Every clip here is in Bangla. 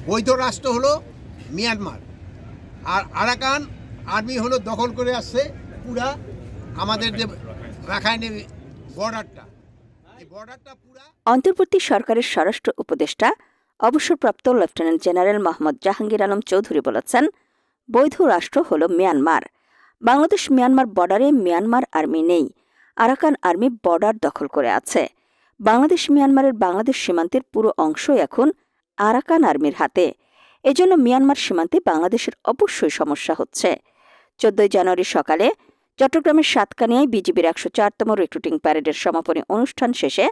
বৈধ রাষ্ট্র হলো মিয়ানমার, আর আরাকান আর্মি হলো দখল করে আসছে পুরা আমাদের যে রাখাইনের বর্ডারটা, এই বর্ডারটা পুরা। অন্তর্বর্তী সরকারের স্বরাষ্ট্র উপদেষ্টা অবসরপ্রাপ্ত লেফটেন্যান্ট জেনারেল মোহাম্মদ জাহাঙ্গীর আলম চৌধুরী বলেছেন, বৈধ রাষ্ট্র হল মিয়ানমার। বাংলাদেশ মিয়ানমার বর্ডারে মিয়ানমার আর্মি নেই, আরাকান আর্মি বর্ডার দখল করে আছে। বাংলাদেশ মিয়ানমারের বাংলাদেশ সীমান্তের পুরো অংশই এখন আরাকান আর্মির হাতে। এজন্য মিয়ানমার সীমান্তে বাংলাদেশের অবশ্যই সমস্যা হচ্ছে। 14 জানুয়ারি সকালে চট্টগ্রামের সাতকানিয়ায় বিজিবির 104তম রিক্রুটিং প্যারেডের সমাপনী অনুষ্ঠান শেষে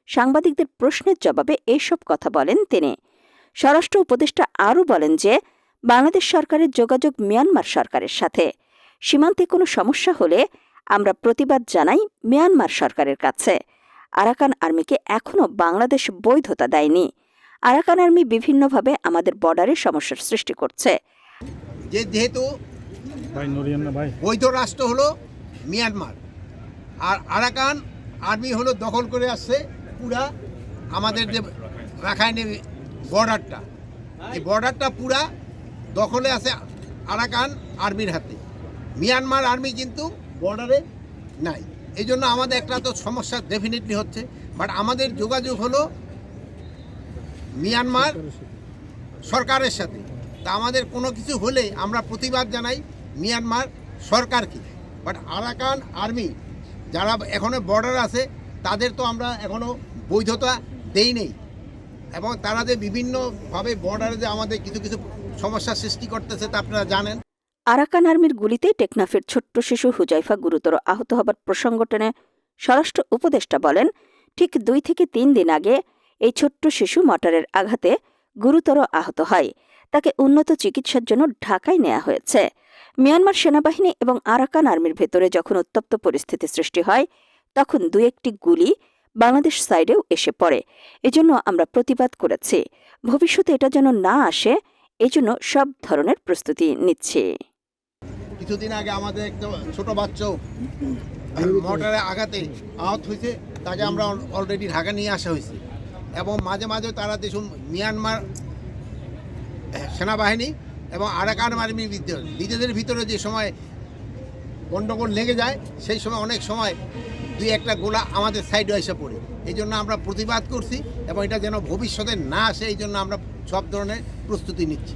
সাংবাদিকদের প্রশ্নের জবাবে এইসব কথা বলেন তিনি। স্বরাষ্ট্র উপদেষ্টা আরও বলেন যে, বাংলাদেশ সরকারের যোগাযোগ মিয়ানমার সরকারের সাথে। সীমান্তে কোনো সমস্যা হলে আমরা প্রতিবাদ জানাই মিয়ানমার সরকারের কাছে। আরাকান আর্মিকে এখনও বাংলাদেশ বৈধতা দেয়নি। আরাকান আর্মি বিভিন্নভাবে আমাদের বর্ডারে সমস্যার সৃষ্টি করছে। যেহেতু বৈধ রাষ্ট্র হলো মিয়ানমার, আর আরাকান আর্মি হলো দখল করে আসছে পুরা আমাদের যে রাখাইনের বর্ডারটা, এই বর্ডারটা পুরা দখলে আছে আরাকান আর্মির হাতে। মিয়ানমার আর্মি কিন্তু বর্ডারে নাই, এই জন্য আমাদের একটা তো সমস্যা ডেফিনেটলি হচ্ছে। বাট আমাদের যোগাযোগ হলো মিয়ানমার সরকারের সাথে। তা আমাদের কোনো কিছু হলে আমরা প্রতিবাদ জানাই মিয়ানমার সরকারকে। বাট আরাকান আর্মি যারা এখনও বর্ডার আছে তাদের তো আমরা এখনও বৈধতা দেই নেই, এবং তারা যে বিভিন্নভাবে বর্ডারে যে আমাদের কিছু কিছু সমস্যার সৃষ্টি করতেছে তা আপনারা জানেন। আরাকান আর্মির গুলিতে টেকনাফের ছোট্ট শিশু হুজাইফা গুরুতর আহত হবার প্রসঙ্গ টেনে স্বরাষ্ট্র উপদেষ্টা বলেন, ঠিক 2 থেকে 3 দিন আগে এই ছোট্ট শিশু মর্টারের আঘাতে গুরুতর আহত হয়। তাকে উন্নত চিকিৎসার জন্য ঢাকায় নেওয়া হয়েছে। মিয়ানমার সেনাবাহিনী এবং আরাকান আর্মির ভেতরে যখন উত্তপ্ত পরিস্থিতি সৃষ্টি হয়, তখন 2-1টি গুলি বাংলাদেশ সাইডেও এসে পড়ে। এজন্য আমরা প্রতিবাদ করেছি। ভবিষ্যতে এটা যেন না আসে, এজন্য সব ধরনের প্রস্তুতি নিচ্ছি। কিছুদিন আগে আমাদের একটা ছোট বাচ্চাও মোটরে আঘাতে আহত হয়েছে, তাকে আমরা অলরেডি ঢাকা নিয়ে আসা হয়েছে। এবং মাঝে মাঝে তারা দেখুন মিয়ানমার সেনাবাহিনী এবং আরাকান আর্মির নিজেদের ভিতরে যে সময় গণ্ডগোল লেগে যায়, সেই সময় অনেক সময় 2-1টা গোলা আমাদের সাইডে এসে পড়ে। এই জন্য আমরা প্রতিবাদ করছি, এবং এটা যেন ভবিষ্যতে না আসে এই জন্য আমরা সব ধরনের প্রস্তুতি নিচ্ছি।